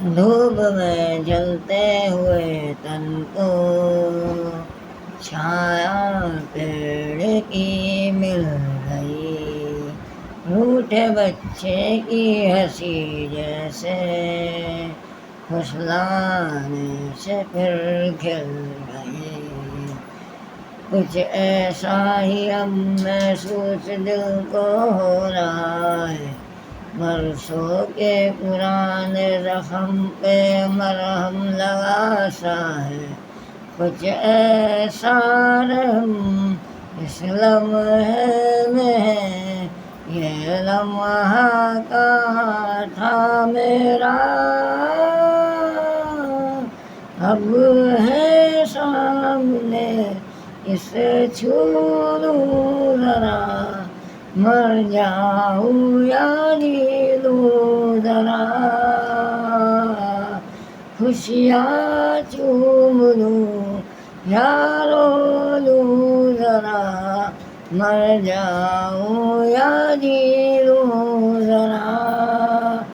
دھوپ میں جلتے ہوئے تن کو چھایا پیڑ کی مل گئی، روٹھے بچے کی ہنسی جیسے پھسلانے سے پھر کھل گئی۔ کچھ ایسا ہی اب محسوس دل کو ہو رہا ہے، برسوں کے پرانے زخم پہ مرہم لگا سا ہے۔ کچھ ایسا رحم اس لمحے میں ہے، یہ لمحہ کہاں تھا میرا، اب ہے سامنے اسے چھو لوں ذرا، مر جاؤں یا جی لوں ذرا، خوشیاں چوم لوں یا رو لوں ذرا، مر جاؤں یا جی